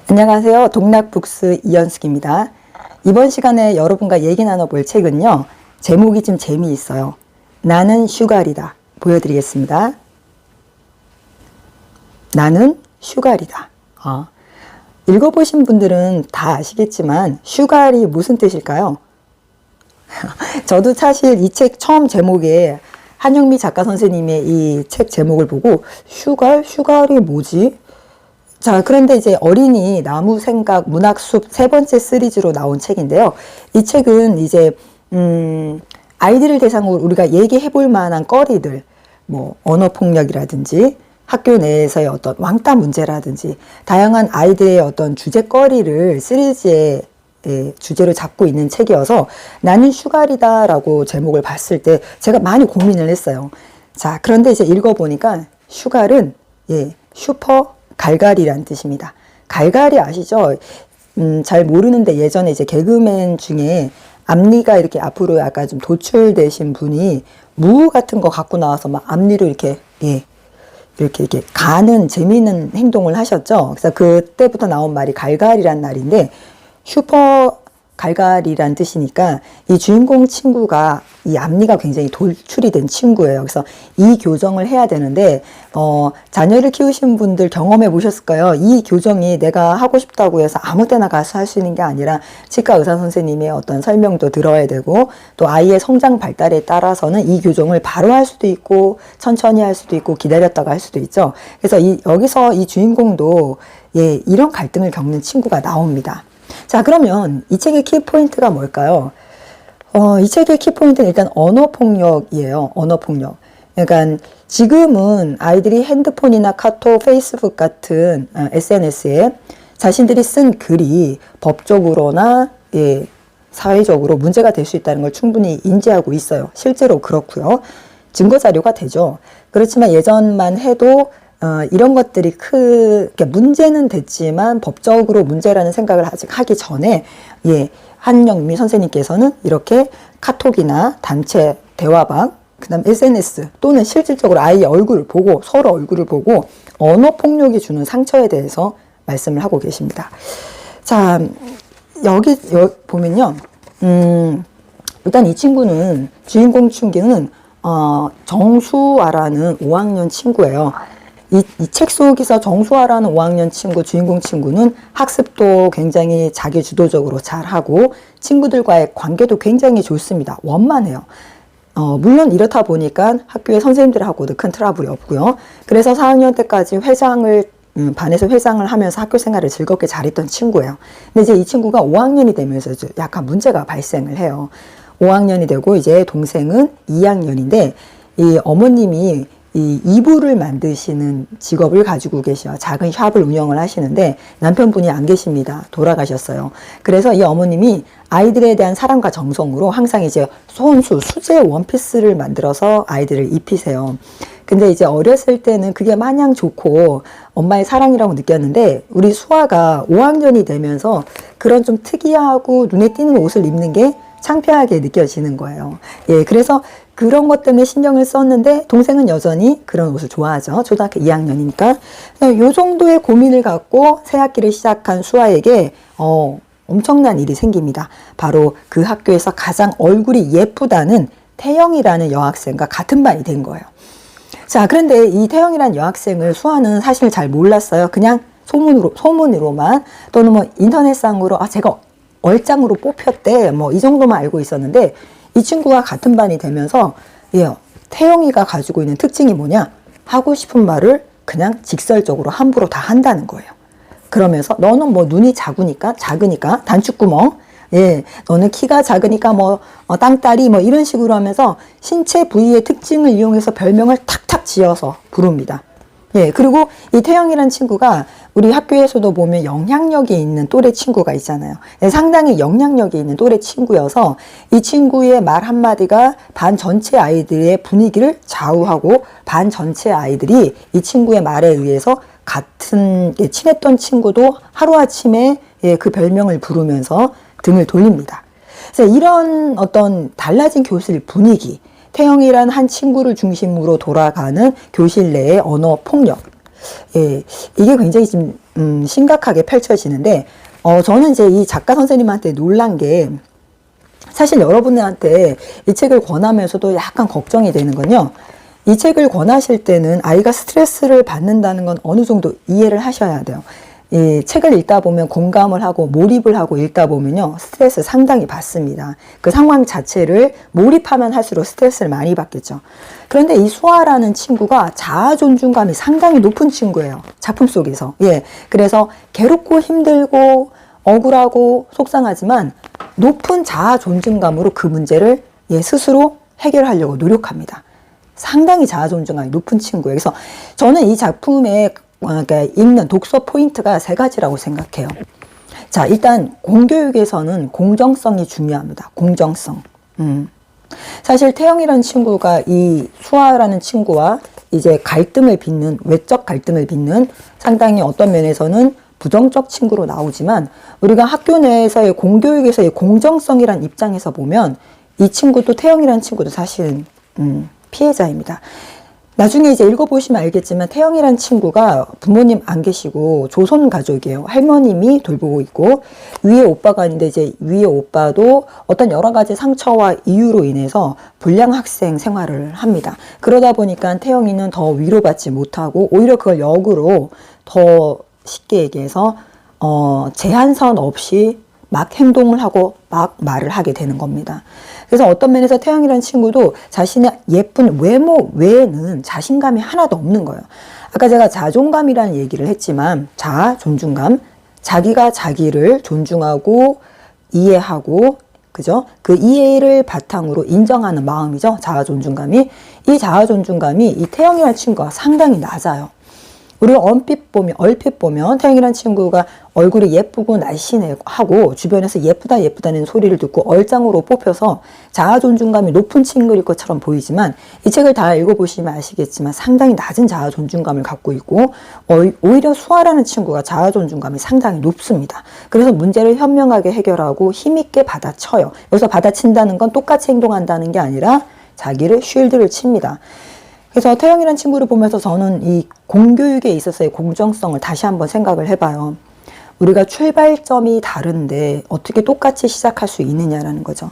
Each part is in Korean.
안녕하세요. 동락북스 이연숙입니다. 이번 시간에 여러분과 얘기 나눠볼 책은요. 제목이 좀 재미있어요. 나는 슈갈이다. 보여드리겠습니다. 나는 슈갈이다. 읽어보신 분들은 다 아시겠지만 슈갈이 무슨 뜻일까요? 저도 사실 이 책 처음 제목에 한영미 작가 선생님의 이 책 제목을 보고 슈갈이 뭐지? 자, 그런데 이제 어린이 나무 생각 문학숲 세 번째 시리즈로 나온 책인데요. 이 책은 이제 아이들을 대상으로 우리가 얘기해 볼 만한 거리들, 뭐 언어 폭력이라든지 학교 내에서의 어떤 왕따 문제라든지 다양한 아이들의 어떤 주제거리를 시리즈의 주제로 잡고 있는 책이어서 나는 슈갈이다라고 제목을 봤을 때 제가 많이 고민을 했어요. 자, 그런데 이제 읽어보니까 슈갈은 슈퍼 갈갈이란 뜻입니다. 갈갈이 아시죠? 잘 모르는데 예전에 이제 개그맨 중에 앞니가 이렇게 앞으로 약간 좀 도출되신 분이 무 같은 거 갖고 나와서 막 앞니로 이렇게 가는 재미있는 행동을 하셨죠. 그래서 그때부터 나온 말이 갈갈이란 말인데 슈퍼 갈갈이란 뜻이니까 이 주인공 친구가 이 앞니가 굉장히 돌출이 된 친구예요. 그래서 이 교정을 해야 되는데 자녀를 키우신 분들 경험해 보셨을 거예요. 이 교정이 내가 하고 싶다고 해서 아무 때나 가서 할 수 있는 게 아니라 치과 의사 선생님의 어떤 설명도 들어야 되고 또 아이의 성장 발달에 따라서는 이 교정을 바로 할 수도 있고 천천히 할 수도 있고 기다렸다가 할 수도 있죠. 그래서 여기서 이 주인공도 이런 갈등을 겪는 친구가 나옵니다. 자, 그러면 이 책의 키포인트가 뭘까요? 이 책의 키포인트는 일단 언어폭력이에요. 언어폭력. 그러니까 지금은 아이들이 핸드폰이나 카톡, 페이스북 같은 SNS에 자신들이 쓴 글이 법적으로나 사회적으로 문제가 될 수 있다는 걸 충분히 인지하고 있어요. 실제로 그렇고요. 증거 자료가 되죠. 그렇지만 예전만 해도 이런 것들이 문제는 됐지만 법적으로 문제라는 생각을 아직 하기 전에 한영미 선생님께서는 이렇게 카톡이나 단체 대화방, 그 다음 SNS 또는 실질적으로 아이의 얼굴을 보고 서로 얼굴을 보고 언어폭력이 주는 상처에 대해서 말씀을 하고 계십니다. 자, 여기 보면요. 일단 이 친구는 주인공 친구는 정수아라는 5학년 친구예요. 이 책 속에서 정수아라는 5학년 친구, 주인공 친구는 학습도 굉장히 자기 주도적으로 잘하고 친구들과의 관계도 굉장히 좋습니다. 원만해요. 물론 이렇다 보니까 학교의 선생님들하고도 큰 트러블이 없고요. 그래서 4학년 때까지 반에서 회장을 하면서 학교 생활을 즐겁게 잘했던 친구예요. 근데 이제 이 친구가 5학년이 되면서 약간 문제가 발생을 해요. 5학년이 되고 이제 동생은 2학년인데 이 어머님이 이 이불을 만드시는 직업을 가지고 계셔. 작은 샵을 운영을 하시는데 남편분이 안 계십니다. 돌아가셨어요. 그래서 이 어머님이 아이들에 대한 사랑과 정성으로 항상 이제 수제 원피스를 만들어서 아이들을 입히세요. 근데 이제 어렸을 때는 그게 마냥 좋고 엄마의 사랑이라고 느꼈는데 우리 수아가 5학년이 되면서 그런 좀 특이하고 눈에 띄는 옷을 입는 게 창피하게 느껴지는 거예요. 그래서 그런 것 때문에 신경을 썼는데 동생은 여전히 그런 옷을 좋아하죠. 초등학교 2학년이니까. 요 정도의 고민을 갖고 새 학기를 시작한 수아에게 엄청난 일이 생깁니다. 바로 그 학교에서 가장 얼굴이 예쁘다는 태영이라는 여학생과 같은 반이 된 거예요. 자, 그런데 이 태영이라는 여학생을 수아는 사실 잘 몰랐어요. 그냥 소문으로만 또는 뭐 인터넷상으로 제가 얼짱으로 뽑혔대 이 정도만 알고 있었는데 이 친구가 같은 반이 되면서 태영이가 가지고 있는 특징이 뭐냐? 하고 싶은 말을 그냥 직설적으로 함부로 다 한다는 거예요. 그러면서 너는 뭐 눈이 작으니까 단추구멍, 너는 키가 작으니까 땅따리 이런 식으로 하면서 신체 부위의 특징을 이용해서 별명을 탁탁 지어서 부릅니다. 그리고 이 태영이라는 친구가 우리 학교에서도 보면 영향력이 있는 또래 친구가 있잖아요. 상당히 영향력이 있는 또래 친구여서 이 친구의 말 한마디가 반 전체 아이들의 분위기를 좌우하고 반 전체 아이들이 이 친구의 말에 의해서 같은 친했던 친구도 하루아침에 그 별명을 부르면서 등을 돌립니다. 그래서 이런 어떤 달라진 교실 분위기, 태영이란 한 친구를 중심으로 돌아가는 교실 내의 언어 폭력. 이게 굉장히 좀 심각하게 펼쳐지는데, 저는 이제 이 작가 선생님한테 놀란 게, 사실 여러분들한테 이 책을 권하면서도 약간 걱정이 되는 건요. 이 책을 권하실 때는 아이가 스트레스를 받는다는 건 어느 정도 이해를 하셔야 돼요. 이 책을 읽다 보면 공감을 하고 몰입을 하고 읽다 보면요. 스트레스 상당히 받습니다. 그 상황 자체를 몰입하면 할수록 스트레스를 많이 받겠죠. 그런데 이 수아라는 친구가 자아 존중감이 상당히 높은 친구예요. 작품 속에서. 예. 그래서 괴롭고 힘들고 억울하고 속상하지만 높은 자아 존중감으로 그 문제를 스스로 해결하려고 노력합니다. 상당히 자아 존중감이 높은 친구예요. 그래서 저는 이 작품에 읽는 독서 포인트가 3가지라고 생각해요. 자, 일단 공교육에서는 공정성이 중요합니다. 공정성. 사실 태영이라는 친구가 이 수아라는 친구와 이제 갈등을 빚는, 외적 갈등을 빚는 상당히 어떤 면에서는 부정적 친구로 나오지만 우리가 학교 내에서의 공교육에서의 공정성이란 입장에서 보면 이 친구도 태영이라는 친구도 사실은 피해자입니다. 나중에 이제 읽어보시면 알겠지만 태영이란 친구가 부모님 안 계시고 조선 가족이에요. 할머님이 돌보고 있고 위에 오빠가 있는데 이제 위에 오빠도 어떤 여러 가지 상처와 이유로 인해서 불량 학생 생활을 합니다. 그러다 보니까 태영이는 더 위로받지 못하고 오히려 그걸 역으로 더 쉽게 얘기해서 제한선 없이 막 행동을 하고 막 말을 하게 되는 겁니다. 그래서 어떤 면에서 태영이라는 친구도 자신의 예쁜 외모 외에는 자신감이 하나도 없는 거예요. 아까 제가 자존감이라는 얘기를 했지만 자아, 존중감, 자기가 자기를 존중하고 이해하고 그죠? 그 이해를 바탕으로 인정하는 마음이죠. 자아 존중감이. 이 자아 존중감이 이 태영이라는 친구가 상당히 낮아요. 우리가 얼핏 보면 태영이라는 친구가 얼굴이 예쁘고 날씬하고 주변에서 예쁘다는 소리를 듣고 얼짱으로 뽑혀서 자아 존중감이 높은 친구일 것처럼 보이지만 이 책을 다 읽어보시면 아시겠지만 상당히 낮은 자아 존중감을 갖고 있고 오히려 수아라는 친구가 자아 존중감이 상당히 높습니다. 그래서 문제를 현명하게 해결하고 힘있게 받아쳐요. 여기서 받아친다는 건 똑같이 행동한다는 게 아니라 자기를 쉴드를 칩니다. 그래서 태영이라는 친구를 보면서 저는 이 공교육에 있어서의 공정성을 다시 한번 생각을 해봐요. 우리가 출발점이 다른데 어떻게 똑같이 시작할 수 있느냐라는 거죠.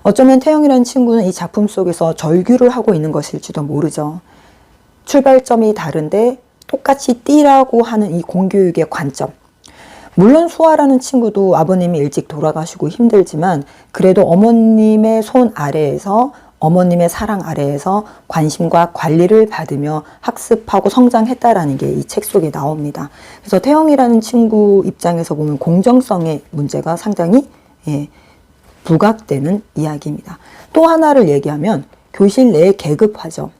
어쩌면 태영이라는 친구는 이 작품 속에서 절규를 하고 있는 것일지도 모르죠. 출발점이 다른데 똑같이 뛰라고 하는 이 공교육의 관점. 물론 수아라는 친구도 아버님이 일찍 돌아가시고 힘들지만 그래도 어머님의 손 아래에서 어머님의 사랑 아래에서 관심과 관리를 받으며 학습하고 성장했다라는 게 이 책 속에 나옵니다. 그래서 태영이라는 친구 입장에서 보면 공정성의 문제가 상당히 부각되는 이야기입니다. 또 하나를 얘기하면 교실 내의 계급화죠.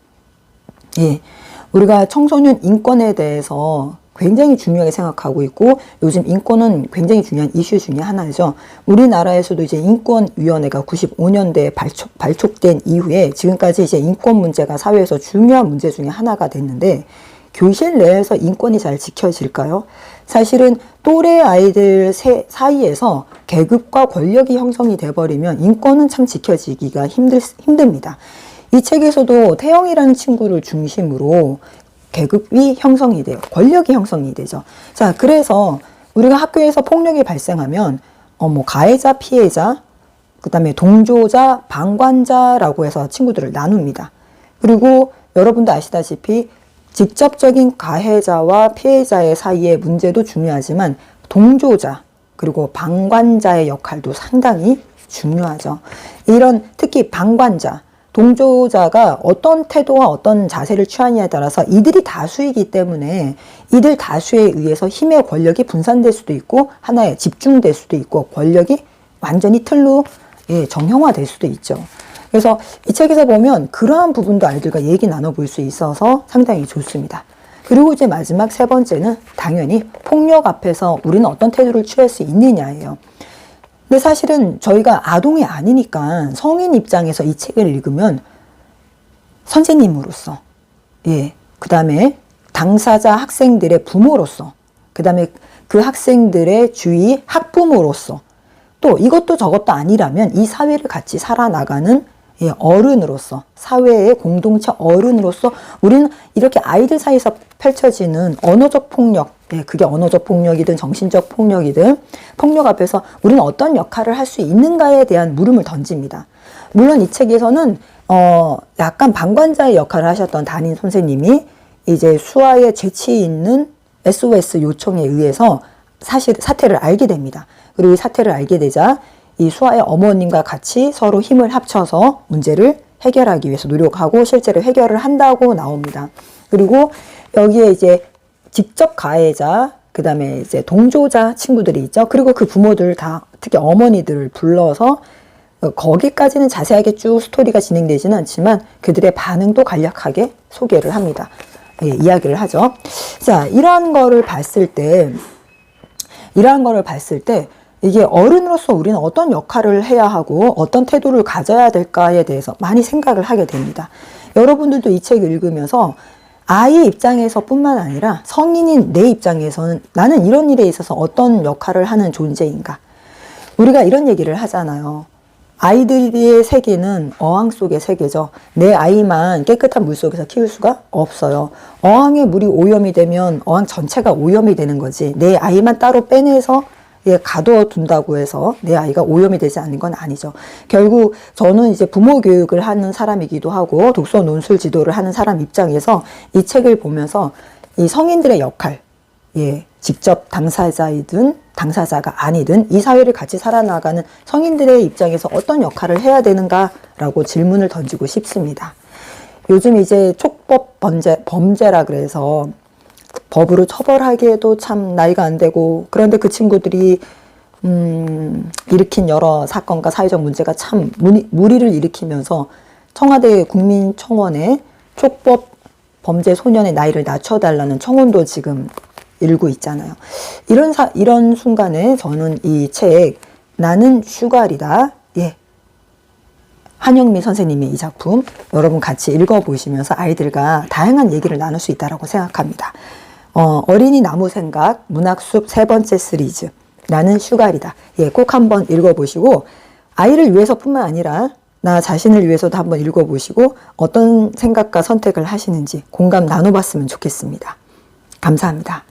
우리가 청소년 인권에 대해서 굉장히 중요하게 생각하고 있고 요즘 인권은 굉장히 중요한 이슈 중에 하나죠. 우리나라에서도 이제 인권위원회가 95년대에 발족된 이후에 지금까지 이제 인권 문제가 사회에서 중요한 문제 중에 하나가 됐는데 교실 내에서 인권이 잘 지켜질까요? 사실은 또래 아이들 사이에서 계급과 권력이 형성이 돼버리면 인권은 참 지켜지기가 힘듭니다. 이 책에서도 태영이라는 친구를 중심으로 계급이 형성이 돼요. 권력이 형성이 되죠. 자, 그래서 우리가 학교에서 폭력이 발생하면 가해자, 피해자, 그 다음에 동조자, 방관자라고 해서 친구들을 나눕니다. 그리고 여러분도 아시다시피 직접적인 가해자와 피해자의 사이의 문제도 중요하지만 동조자 그리고 방관자의 역할도 상당히 중요하죠. 이런 특히 방관자, 동조자가 어떤 태도와 어떤 자세를 취하느냐에 따라서 이들이 다수이기 때문에 이들 다수에 의해서 힘의 권력이 분산될 수도 있고 하나에 집중될 수도 있고 권력이 완전히 틀로 정형화될 수도 있죠. 그래서 이 책에서 보면 그러한 부분도 아이들과 얘기 나눠볼 수 있어서 상당히 좋습니다. 그리고 이제 마지막 3번째는 당연히 폭력 앞에서 우리는 어떤 태도를 취할 수 있느냐예요. 근데 사실은 저희가 아동이 아니니까 성인 입장에서 이 책을 읽으면 선생님으로서, 그 다음에 당사자 학생들의 부모로서, 그 다음에 그 학생들의 주위 학부모로서, 또 이것도 저것도 아니라면 이 사회를 같이 살아나가는 어른으로서, 사회의 공동체 어른으로서 우리는 이렇게 아이들 사이에서 펼쳐지는 언어적 폭력, 예, 그게 언어적 폭력이든 정신적 폭력이든 폭력 앞에서 우리는 어떤 역할을 할 수 있는가에 대한 물음을 던집니다. 물론 이 책에서는 약간 방관자의 역할을 하셨던 담임 선생님이 이제 수아의 재치 있는 SOS 요청에 의해서 사실 사태를 알게 됩니다. 그리고 이 사태를 알게 되자 이 수아의 어머님과 같이 서로 힘을 합쳐서 문제를 해결하기 위해서 노력하고 실제로 해결을 한다고 나옵니다. 그리고 여기에 이제 직접 가해자, 그 다음에 이제 동조자 친구들이 있죠. 그리고 그 부모들 다, 특히 어머니들을 불러서 거기까지는 자세하게 쭉 스토리가 진행되지는 않지만 그들의 반응도 간략하게 소개를 합니다. 예, 이야기를 하죠. 자, 이러한 거를 봤을 때 이게 어른으로서 우리는 어떤 역할을 해야 하고 어떤 태도를 가져야 될까에 대해서 많이 생각을 하게 됩니다. 여러분들도 이 책을 읽으면서 아이의 입장에서 뿐만 아니라 성인인 내 입장에서는 나는 이런 일에 있어서 어떤 역할을 하는 존재인가. 우리가 이런 얘기를 하잖아요. 아이들의 세계는 어항 속의 세계죠. 내 아이만 깨끗한 물 속에서 키울 수가 없어요. 어항에 물이 오염이 되면 어항 전체가 오염이 되는 거지. 내 아이만 따로 빼내서 가둬둔다고 해서 내 아이가 오염이 되지 않는 건 아니죠. 결국 저는 이제 부모 교육을 하는 사람이기도 하고 독서 논술 지도를 하는 사람 입장에서 이 책을 보면서 이 성인들의 역할, 직접 당사자이든 당사자가 아니든 이 사회를 같이 살아나가는 성인들의 입장에서 어떤 역할을 해야 되는가라고 질문을 던지고 싶습니다. 요즘 이제 촉법 범죄라 그래서 법으로 처벌하기에도 참 나이가 안 되고, 그런데 그 친구들이 일으킨 여러 사건과 사회적 문제가 참 무리를 일으키면서 청와대 국민청원에 촉법 범죄 소년의 나이를 낮춰달라는 청원도 지금 일고 있잖아요. 이런 순간에 저는 이 책 나는 슈갈이다. 한영미 선생님의 이 작품 여러분 같이 읽어보시면서 아이들과 다양한 얘기를 나눌 수 있다고 생각합니다. 어린이 나무 생각 문학숲 3번째 시리즈 나는 슈갈이다. 꼭 한번 읽어보시고 아이를 위해서뿐만 아니라 나 자신을 위해서도 한번 읽어보시고 어떤 생각과 선택을 하시는지 공감 나눠봤으면 좋겠습니다. 감사합니다.